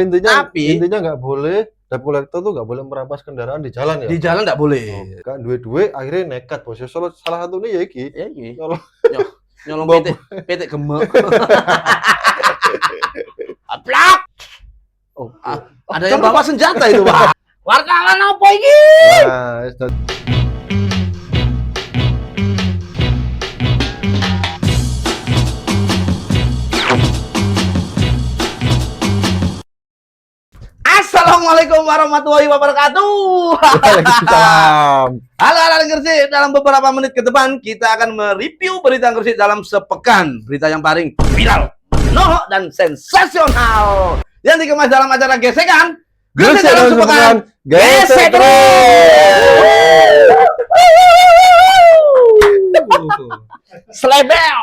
Intinya nggak boleh debt collector tuh nggak boleh merampas kendaraan di jalan ya? Di jalan nggak boleh. Kan duwe-duwe akhirnya nekat bos. Salah satunya ya iki. Nyolong PT gemek. Aplak. Ada yang bawa senjata itu, Pak. Wartawan apa iki? Nah, Assalamualaikum warahmatullahi wabarakatuh. Waalaikumsalam. Halo Gersik, dalam beberapa menit ke depan kita akan mereview berita Gersik dalam sepekan. Berita yang paling viral, nohok dan sensasional yang dikemas dalam acara gesekan Gersik dalam sepekan. Gesek terus. Slebel.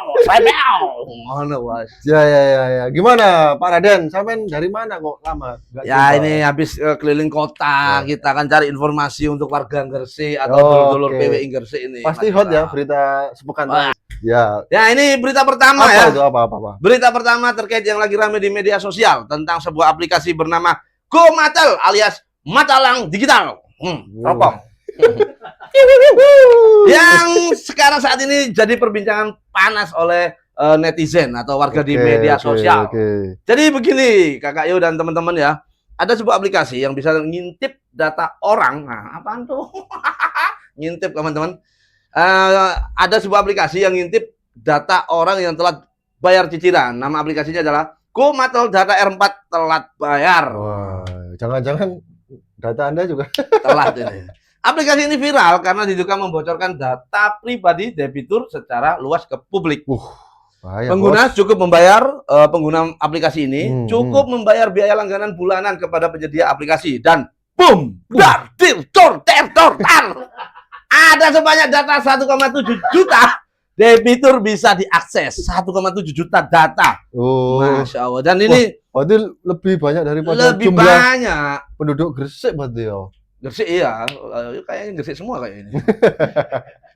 Mana was? Ya. Gimana Pak Raden? Sampean dari mana kok lama? Ini habis keliling kota, kita akan cari informasi untuk warga Gersik atau dulur PWI Gersik ini. Pasti hot ya berita sepekan. Ya, ini berita pertama Itu apa? Berita pertama terkait yang lagi ramai di media sosial tentang sebuah aplikasi bernama GoMatel alias Matalang Digital. Rokok. Yang sekarang saat ini jadi perbincangan panas oleh netizen atau warga di media sosial. Jadi begini, Kakak Yu dan teman-teman ya, ada sebuah aplikasi yang bisa ngintip data orang. Nah, apaan tuh? Ngintip teman-teman. Ada sebuah aplikasi yang ngintip data orang yang telah bayar cicilan. Nama aplikasinya adalah GoMatel Data R4 Telat Bayar. Wah, jangan-jangan data Anda juga telat ini. Aplikasi ini viral karena diduga membocorkan data pribadi debitur secara luas ke publik. Pengguna cukup membayar, pengguna aplikasi ini cukup membayar biaya langganan bulanan kepada penyedia aplikasi dan boom, dar, tor. Ada sebanyak data 1,7 juta debitur bisa diakses. 1,7 juta data. Masya Allah. Dan ini berarti lebih banyak daripada jumlah penduduk Gresik berarti ya. Gresik iya, kayaknya Gresik semua kayak ini.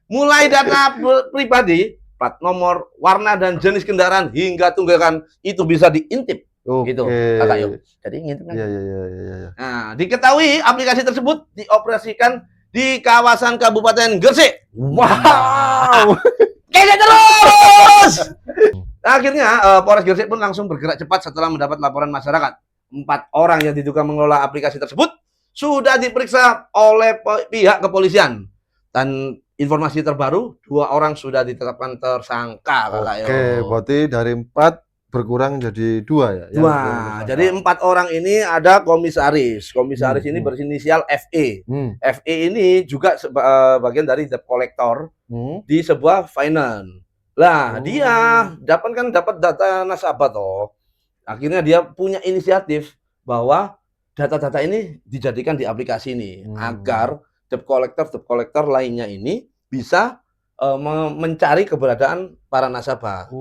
Mulai data pribadi, plat nomor, warna dan jenis kendaraan hingga tunggakan itu bisa diintip. Gitu, Kakak Yu. Jadi ngintip kan? Iya. Nah, diketahui aplikasi tersebut dioperasikan di kawasan Kabupaten Gresik. Wow. Gesek terus. Akhirnya Polres Gresik pun langsung bergerak cepat setelah mendapat laporan masyarakat. 4 orang yang diduga mengelola aplikasi tersebut sudah diperiksa oleh pihak kepolisian. Dan informasi terbaru, 2 orang sudah ditetapkan tersangka. Berarti dari 4 berkurang jadi 2 ya? 2. Jadi 4 orang ini ada komisaris. Komisaris ini berinisial FE. FE ini juga bagian dari debt collector di sebuah finance. Lah, dia dapat data nasabah toh. Akhirnya dia punya inisiatif bahwa data-data ini dijadikan di aplikasi ini agar debt collector lainnya ini bisa mencari keberadaan para nasabah.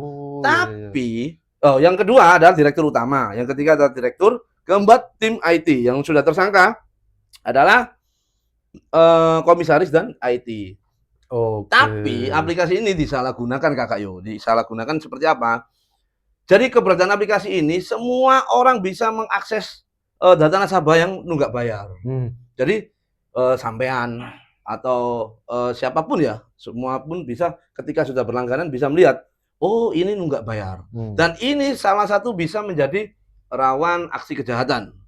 Tapi yang kedua adalah direktur utama, yang ketiga adalah direktur, keempat tim IT. Yang sudah tersangka adalah komisaris dan IT. Tapi aplikasi ini disalahgunakan, Kakak Yu. Disalahgunakan seperti apa? Jadi keberadaan aplikasi ini semua orang bisa mengakses data nasabah yang nunggak bayar. Jadi sampean atau siapapun ya, semua pun bisa ketika sudah berlangganan bisa melihat, oh ini nunggak bayar. Dan ini salah satu bisa menjadi rawan aksi kejahatan.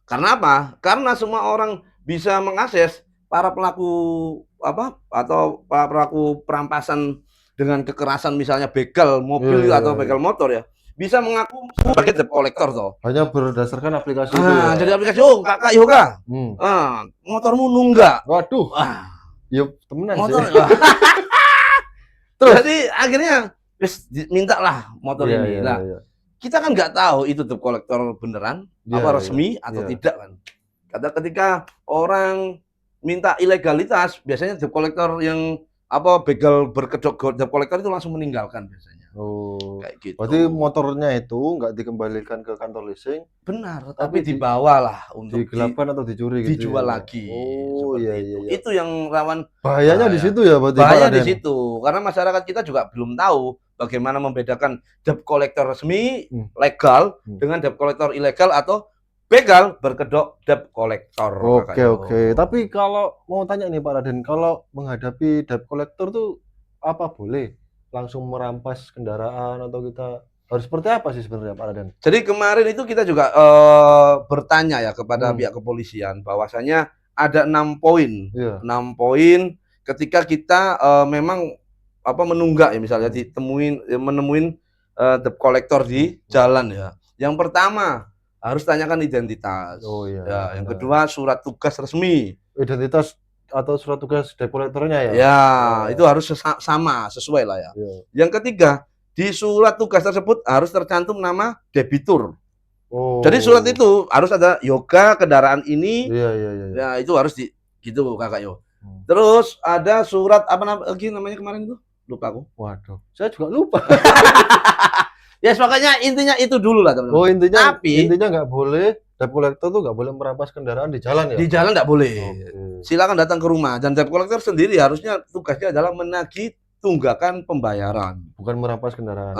Karena apa? Karena semua orang bisa mengakses para pelaku atau para pelaku perampasan dengan kekerasan, misalnya begal mobil atau begal motor ya, bisa mengaku sebagai debt collector toh. Hanya berdasarkan aplikasi itu ya. Jadi aplikasi, Kakak Yoga. Motormu nunggak. Waduh. Ya temenan motor. sih. Terus jadi akhirnya mintalah motor ini. Nah, kita kan nggak tahu itu debt collector beneran resmi atau tidak kan. Ketika orang minta ilegalitas, biasanya debt collector yang begal berkedok debt collector itu langsung meninggalkan biasanya. Kayak gitu. Berarti motornya itu nggak dikembalikan ke kantor leasing? Benar, tapi dibawalah untuk digelapkan atau dicuri gitu. Dijual lagi. Iya. Itu yang rawan bahayanya di situ ya, berarti. Bahaya di situ. Karena masyarakat kita juga belum tahu bagaimana membedakan debt collector resmi legal dengan debt collector ilegal atau begal berkedok debt collector. Oke. Tapi kalau mau tanya nih Pak Raden, kalau menghadapi debt collector tuh apa boleh langsung merampas kendaraan atau kita harus seperti apa sih sebenarnya Pak Raden? Jadi kemarin itu kita juga bertanya ya kepada pihak kepolisian bahwasanya ada 6 poin. 6 poin ketika kita memang menunggak ya, misalnya menemuin debt collector di jalan ya. Yang pertama harus tanyakan identitas. Ya, yang kedua surat tugas resmi. Identitas atau surat tugas debt collectornya ya? Ya, itu harus sama, sesuai lah ya. Yang ketiga, di surat tugas tersebut harus tercantum nama debitur. Jadi surat itu harus ada yoga kendaraan ini. Ya, itu harus gitu Kakak Yo. Terus ada surat namanya kemarin itu? Lupa aku. Waduh, saya juga lupa. Ya, makanya intinya itu dulu lah teman-teman. Intinya nggak boleh debt collector tuh nggak boleh merampas kendaraan di jalan ya? Di jalan nggak boleh. Silakan datang ke rumah. Dan debt collector sendiri harusnya tugasnya adalah menagih tunggakan pembayaran. Bukan merampas kendaraan.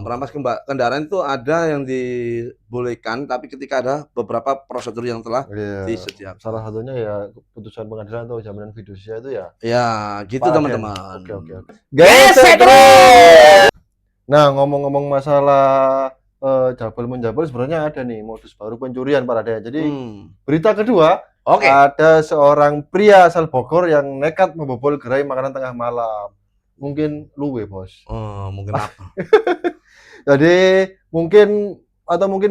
Merampas kendaraan itu ada yang dibolehkan, tapi ketika ada beberapa prosedur yang telah disediakan. Salah satunya ya putusan pengadilan atau jaminan fidusia itu ya. Ya, gitu teman-teman. Oke. Gesek terus. Nah, ngomong-ngomong masalah jabal-menjabal, sebenarnya ada nih modus baru pencurian Pak Raden. Jadi berita kedua, ada seorang pria asal Bogor yang nekat membobol gerai makanan tengah malam. Mungkin luwe bos. Mungkin apa? Jadi mungkin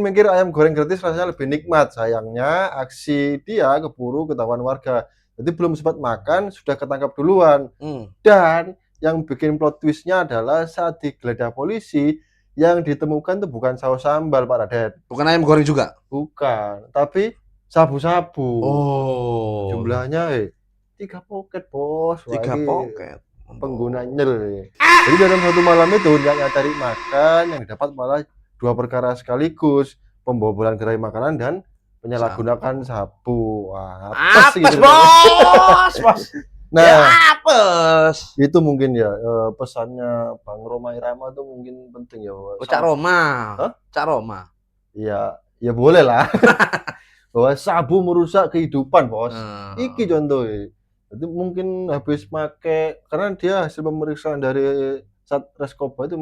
mikir ayam goreng gratis rasanya lebih nikmat. Sayangnya aksi dia keburu ketahuan warga. Jadi belum sempat makan sudah ketangkap duluan. Dan yang bikin plot twistnya adalah saat digeledah polisi, yang ditemukan tuh bukan saus sambal Pak Raden. Bukan ayam goreng juga? Bukan, tapi sabu-sabu. Jumlahnya 3 poket bos. 3 poket. Pengguna nyel. Jadi dalam satu malam itu niatnya cari makan, yang didapat malah 2 perkara sekaligus, pembobolan gerai makanan dan penyalahgunaan sabu. Wah, apes gitu. Bos. Nah, ya, apes. Itu mungkin ya pesannya Bang Roma Irama tuh mungkin penting ya. Cak Roma. Cak Roma. Iya, ya boleh lah. Bahwa sabu merusak kehidupan, bos. Iki contohnya. Jadi mungkin habis pakai, karena dia hasil pemeriksaan dari Satreskoba itu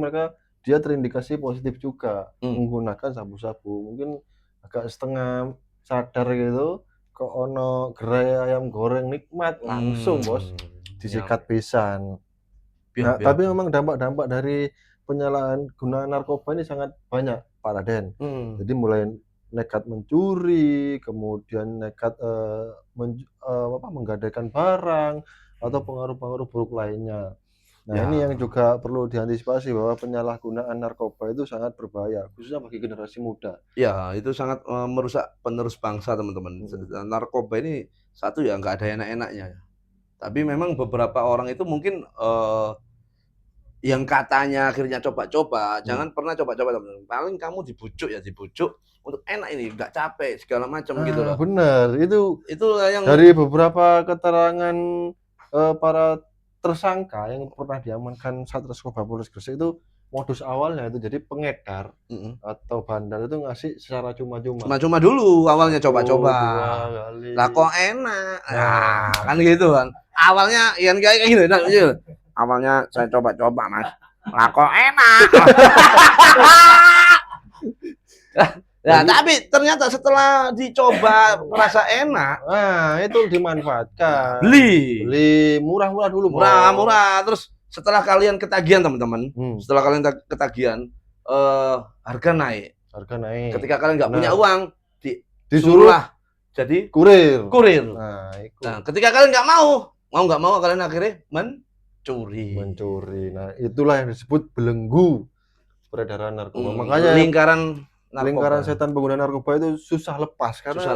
dia terindikasi positif juga menggunakan sabu-sabu. Mungkin agak setengah sadar gitu, kok ono gerai ayam goreng nikmat langsung bos disikat pisan. Nah, tapi memang dampak-dampak dari penyalahgunaan narkoba ini sangat banyak Pak Raden. Jadi mulai nekat mencuri, kemudian nekat menggadaikan barang atau pengaruh-pengaruh buruk lainnya. Nah, ini yang juga perlu diantisipasi bahwa penyalahgunaan narkoba itu sangat berbahaya, khususnya bagi generasi muda. Ya, itu sangat merusak penerus bangsa, teman-teman. Narkoba ini satu ya nggak ada enak-enaknya. Tapi memang beberapa orang itu mungkin yang katanya akhirnya coba-coba, jangan pernah coba-coba, teman-teman. Paling kamu dibujuk untuk enak ini, nggak capek segala macam gitu loh. Bener, itu yang dari beberapa keterangan para tersangka yang pernah diamankan Satreskoba Polres Gresik itu, modus awalnya itu jadi pengedar atau bandar itu ngasih secara cuma-cuma. Cuma-cuma dulu awalnya coba-coba. Lah kok enak. Nah, kan gitu kan. Awalnya yang kayak gitu. Awalnya saya coba-coba, Mas. Lah kok enak. Nah, tapi ternyata setelah dicoba merasa enak, nah itu dimanfaatkan. Beli murah-murah dulu. Murah-murah. Terus setelah kalian ketagihan, teman-teman, setelah kalian ketagihan, harga naik. Ketika kalian nggak punya uang, disuruhlah jadi kurir. Nah, ketika kalian nggak mau kalian akhirnya mencuri. Nah, itulah yang disebut belenggu peredaran narkoba. Makanya lingkaran setan pengguna narkoba itu susah lepas karena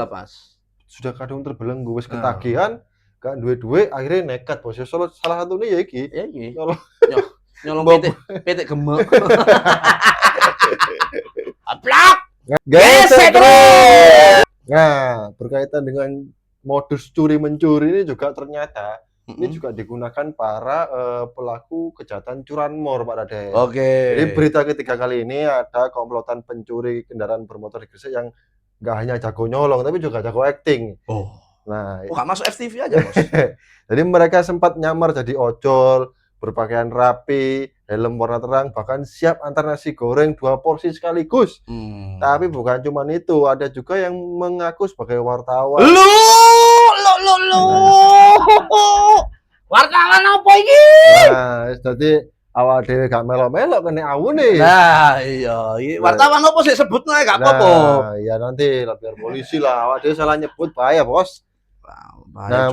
sudah kadung terbelenggu, wis ketagihan, gak duwe-duwe, akhirnya nekat bos. Salah satunya ya iki. Nyolong PT gemek. Aplak. Gesek terus. Nah, berkaitan dengan modus curi-mencuri ini juga ternyata ini juga digunakan para pelaku kejahatan curanmor Pak Raden. Jadi berita ketiga kali ini ada komplotan pencuri kendaraan bermotor di Gresik yang nggak hanya jago nyolong tapi juga jago acting. Oh. Nah, nggak masuk FTV aja, Bos. jadi mereka sempat nyamar jadi ojol, berpakaian rapi, helm warna terang, bahkan siap antar nasi goreng 2 porsi sekaligus. Tapi bukan cuma itu, ada juga yang mengaku sebagai wartawan. Lu. Wartawan apa iki? Nah, jadi awak dhewe gak melok-melok kene awune. Nah, iya, wartawan apa sih sebutno gak apa-apa. Nah, ya nanti biar polisi lah, awak dhewe salah nyebut bahaya, Bos. Nah,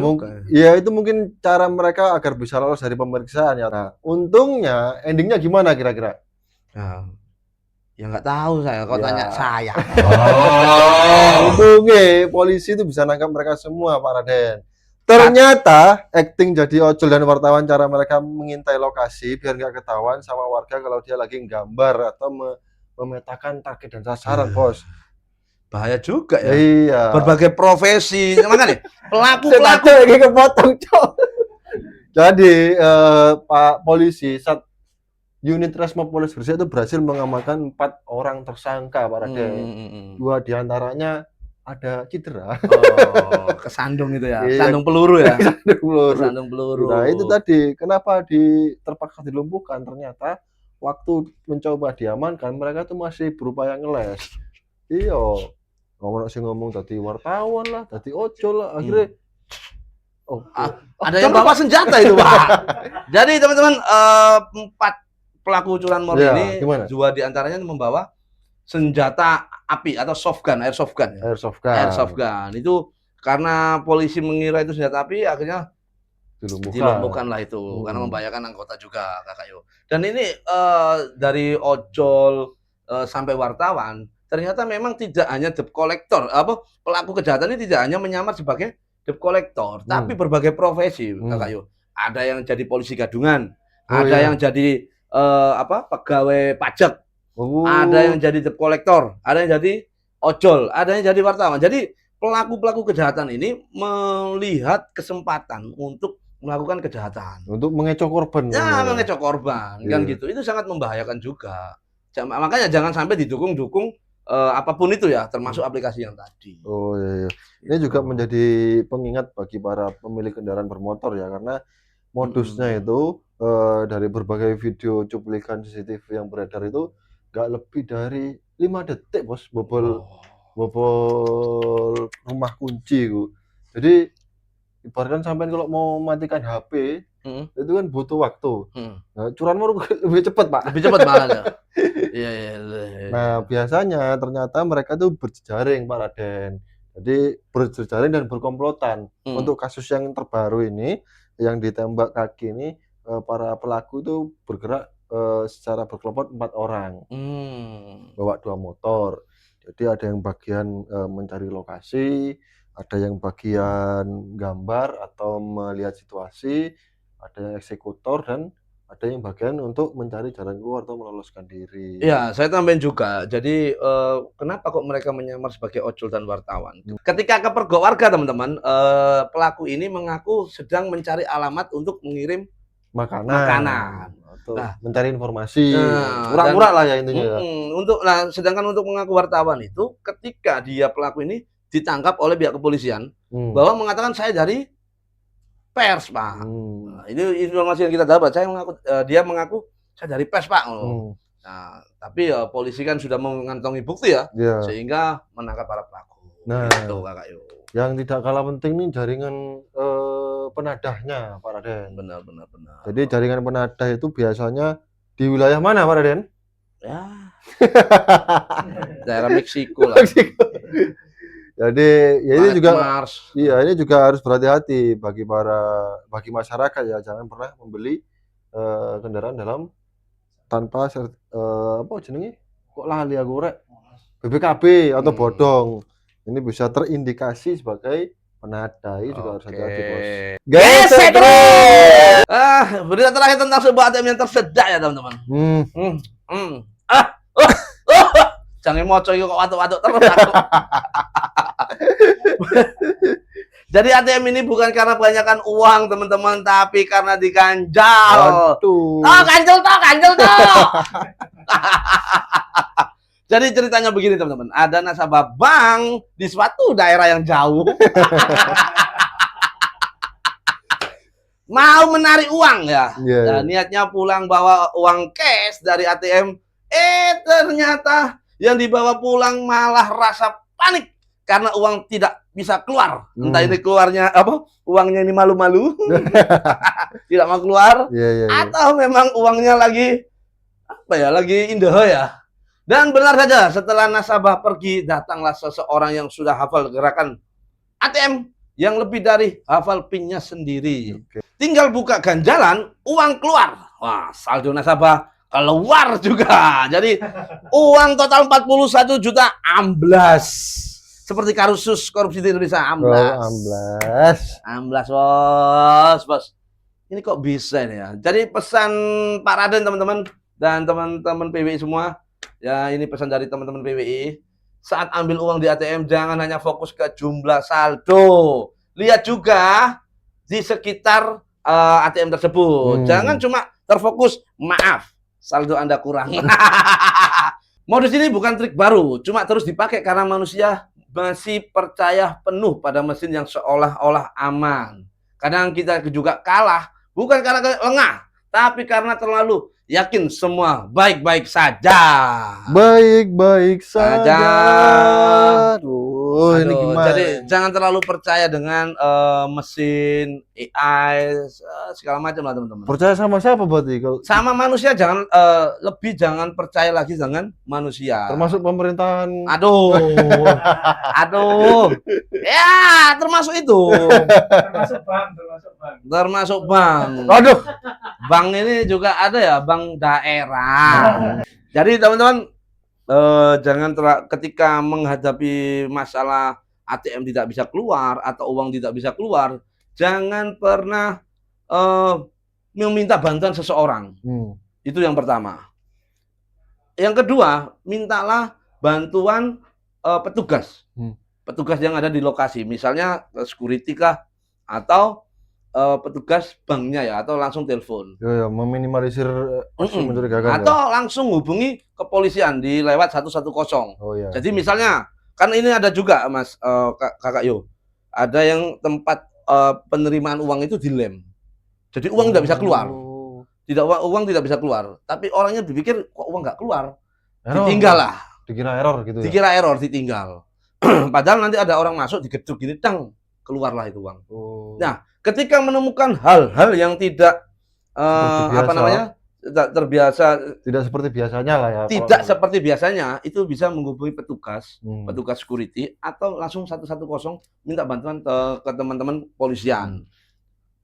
ya itu mungkin cara mereka agar bisa lolos dari pemeriksaan ya. Nah, untungnya endingnya gimana kira-kira? Nah, ya nggak tahu saya, kok tanya saya. Untungnya polisi itu bisa nangkap mereka semua, Pak Raden. Ternyata acting jadi ojol dan wartawan cara mereka mengintai lokasi biar nggak ketahuan sama warga kalau dia lagi nggambar atau memetakan target dan sasaran, Bos. Bahaya juga ya. Iya. Berbagai profesi, makanya pelaku lagi kepotong, Cok. Jadi Pak polisi unit Resmo Polres Gresik itu berhasil mengamankan 4 orang tersangka, Pak Raden. 2 diantaranya ada cedera. Oh, kesandung itu ya. Kesandung peluru ya. Kesandung peluru. Nah, itu tadi kenapa terpaksa dilumpuhkan, ternyata waktu mencoba diamankan mereka tuh masih berupaya ngeles. Iya. Ngomong tadi wartawan lah, tadi ojol lah, akhirnya ada yang bawa senjata itu, Pak. Jadi teman-teman, 4 pelaku curanmor ini, 2 diantaranya membawa senjata api atau airsoft gun. Itu karena polisi mengira itu senjata api, akhirnya dilumpuhkan lah itu, karena membahayakan anggota juga, Kakak Yo. Dan ini dari ojol sampai wartawan, ternyata memang tidak hanya debt collector, pelaku kejahatan ini tidak hanya menyamar sebagai debt collector, tapi berbagai profesi, Kakak Yo. Ada yang jadi polisi gadungan, ada yang jadi pegawai pajak, ada yang jadi debt collector, ada yang jadi ojol, ada yang jadi wartawan. Jadi pelaku-pelaku kejahatan ini melihat kesempatan untuk melakukan kejahatan, untuk mengecoh korban. Ya, mengecoh korban, kan gitu. Itu sangat membahayakan juga. Makanya jangan sampai didukung-dukung apapun itu ya, termasuk aplikasi yang tadi. Oh iya. Ini juga menjadi pengingat bagi para pemilik kendaraan bermotor ya, karena modusnya itu dari berbagai video cuplikan CCTV yang beredar itu nggak lebih dari 5 detik, Bos, bobol rumah kunci itu. Jadi ibaratkan sampai kalau mau matikan HP itu kan butuh waktu. Nah, curanmor lebih cepat, Pak. Lebih cepat malah ya. Iya. Nah, biasanya ternyata mereka tuh berjejaring, Pak Raden. Jadi berjejaring dan berkomplotan. Untuk kasus yang terbaru ini, yang ditembak kaki ini, para pelaku itu bergerak secara berkelompok 4 orang. Bawa 2 motor. Jadi ada yang bagian mencari lokasi, ada yang bagian gambar atau melihat situasi, ada yang eksekutor, dan ada yang bagian untuk mencari jalan keluar atau meloloskan diri. Iya, saya tambahin juga. Jadi kenapa kok mereka menyamar sebagai ojol dan wartawan? Ketika kepergok warga, teman-teman, pelaku ini mengaku sedang mencari alamat untuk mengirim makanan. Nah, mencari informasi, pura-pura lah ya intinya. Sedangkan untuk mengaku wartawan itu, ketika dia pelaku ini ditangkap oleh pihak kepolisian, bahwa mengatakan saya dari pers, Pak. Nah, ini informasi yang kita dapat. Dia mengaku saya dari pers, Pak. Nah, tapi polisi kan sudah mengantongi bukti ya, sehingga menangkap para pelaku. Nah, gitu, Kakak Yo. Yang tidak kalah penting nih jaringan penadahnya, Pak Raden. Benar. Jadi jaringan penadah itu biasanya di wilayah mana, Pak Raden? Ya. Daerah Meksiko lah. Jadi ya ini juga ini juga harus berhati-hati bagi masyarakat ya, jangan pernah membeli kendaraan tanpa apa jenenge? Kok lali aku rek? BPKB atau bodong. Ini bisa terindikasi sebagai penadah. Ini juga harus hati-hati, Bos. Gesek terus. Berita terakhir tentang sebuah ATM yang tersedak ya, teman-teman. Jangan moco kok watuk-watuk terus aku. Jadi ATM ini bukan karena kebanyakan uang, teman-teman, tapi karena diganjal. Aduh. Ganjel toh. Jadi ceritanya begini teman-teman, ada nasabah bank di suatu daerah yang jauh mau menarik uang ya. Dan niatnya pulang bawa uang cash dari ATM, ternyata yang dibawa pulang malah rasa panik karena uang tidak bisa keluar. Entah ini keluarnya apa? Uangnya ini malu-malu. Tidak mau keluar atau memang uangnya lagi apa ya? Lagi indah ya. Dan benar saja setelah nasabah pergi datanglah seseorang yang sudah hafal gerakan ATM yang lebih dari hafal PIN-nya sendiri. Tinggal buka ganjalan, uang keluar. Wah, saldo nasabah keluar juga. Jadi uang total 41 juta amblas. Seperti kasus korupsi di Indonesia, amblas. Amblas, bos. Ini kok bisa ini ya? Jadi pesan Pak Raden teman-teman dan teman-teman PWI semua, ya ini pesan dari teman-teman PWI. Saat ambil uang di ATM jangan hanya fokus ke jumlah saldo. Lihat juga di sekitar ATM tersebut. Jangan cuma terfokus, maaf, saldo Anda kurang. Modus ini bukan trik baru, cuma terus dipakai karena manusia masih percaya penuh pada mesin yang seolah-olah aman. Kadang kita juga kalah, bukan karena lengah, tapi karena terlalu yakin semua baik-baik saja. Baik-baik saja. Aduh, ini gimana? Jadi jangan terlalu percaya dengan mesin AI segala macam lah teman-teman. Percaya sama siapa berarti? Kalau sama manusia jangan jangan percaya lagi dengan manusia. Termasuk pemerintahan. Aduh. Ya, termasuk itu. Termasuk bank. Aduh. Bank ini juga ada ya, bank daerah. Jadi teman-teman jangan ketika menghadapi masalah ATM tidak bisa keluar atau uang tidak bisa keluar, jangan pernah meminta bantuan seseorang. Itu yang pertama. Yang kedua, mintalah bantuan petugas. Petugas yang ada di lokasi, misalnya security kah atau petugas banknya ya, atau langsung telepon. Ya, meminimalisir mencurigakan. Atau langsung hubungi kepolisian di lewat 110. Jadi misalnya, kan ini ada juga Mas Kakak Yo, ada yang tempat penerimaan uang itu dilem. Jadi uang tidak bisa keluar. Uang tidak bisa keluar. Tapi orangnya berpikir kok uang nggak keluar, ditinggal lah. Dikira error gitu. Dikira error, ditinggal. Padahal nanti ada orang masuk digeduk gini, tang, keluarlah itu uang. Nah, ketika menemukan hal-hal yang tidak tidak terbiasa, tidak seperti biasanya lah ya. Tidak seperti biasanya, itu bisa menghubungi petugas, petugas security atau langsung 110 minta bantuan ke teman-teman polisian.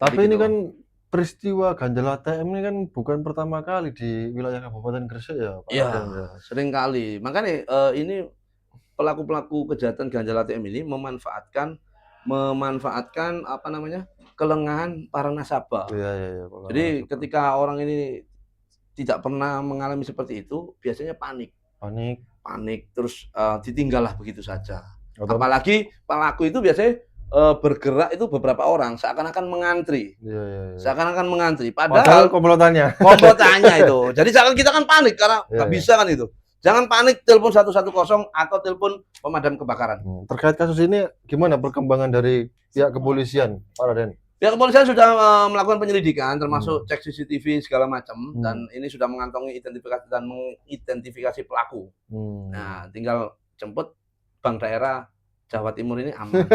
Tapi ini kan peristiwa ganjal ATM ini kan bukan pertama kali di wilayah Kabupaten Gresik ya, Pak. Iya, sering kali. Makanya ini pelaku-pelaku kejahatan ganjal ATM ini memanfaatkan kelengahan para nasabah. Jadi ketika orang ini tidak pernah mengalami seperti itu, biasanya panik terus ditinggal lah begitu saja. Apalagi pelaku itu biasanya bergerak itu beberapa orang seakan-akan mengantri. Seakan-akan mengantri padahal komplotannya itu. Jadi jangan kita kan panik karena nggak bisa kan itu. Jangan panik, telepon 110 atau telepon pemadam kebakaran. Terkait kasus ini gimana perkembangan dari pihak kepolisian, Pak Raden? Pihak kepolisian sudah melakukan penyelidikan, termasuk cek CCTV segala macam, dan ini sudah mengantongi identifikasi dan mengidentifikasi pelaku. Nah, tinggal jemput bank daerah Jawa Timur ini aman.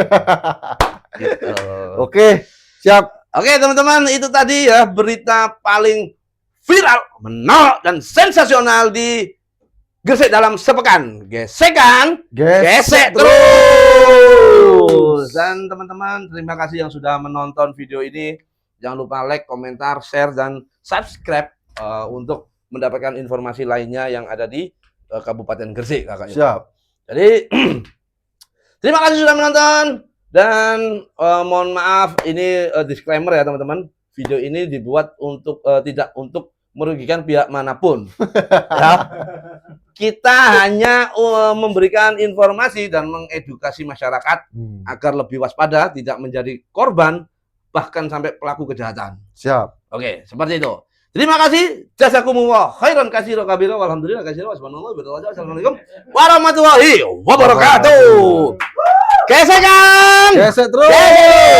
Gitu. Oke, siap. Oke, teman-teman, itu tadi ya berita paling viral, menarik dan sensasional di Gresik dalam sepekan. Gesekan, gesek terus. Dan teman-teman, terima kasih yang sudah menonton video ini. Jangan lupa like, komentar, share, dan subscribe untuk mendapatkan informasi lainnya yang ada di Kabupaten Gresik, kakaknya. Siap. Jadi terima kasih sudah menonton dan mohon maaf ini disclaimer ya teman-teman. Video ini dibuat untuk tidak untuk merugikan pihak manapun. Ya. Kita hanya memberikan informasi dan mengedukasi masyarakat agar lebih waspada, tidak menjadi korban bahkan sampai pelaku kejahatan. Siap. Oke, seperti itu. Terima kasih, jazakumullah khairan katsira kabira walhamdulillah katsira wassalamualaikum warahmatullahi wabarakatuh. Gesek kan? Gesek terus. Yeay.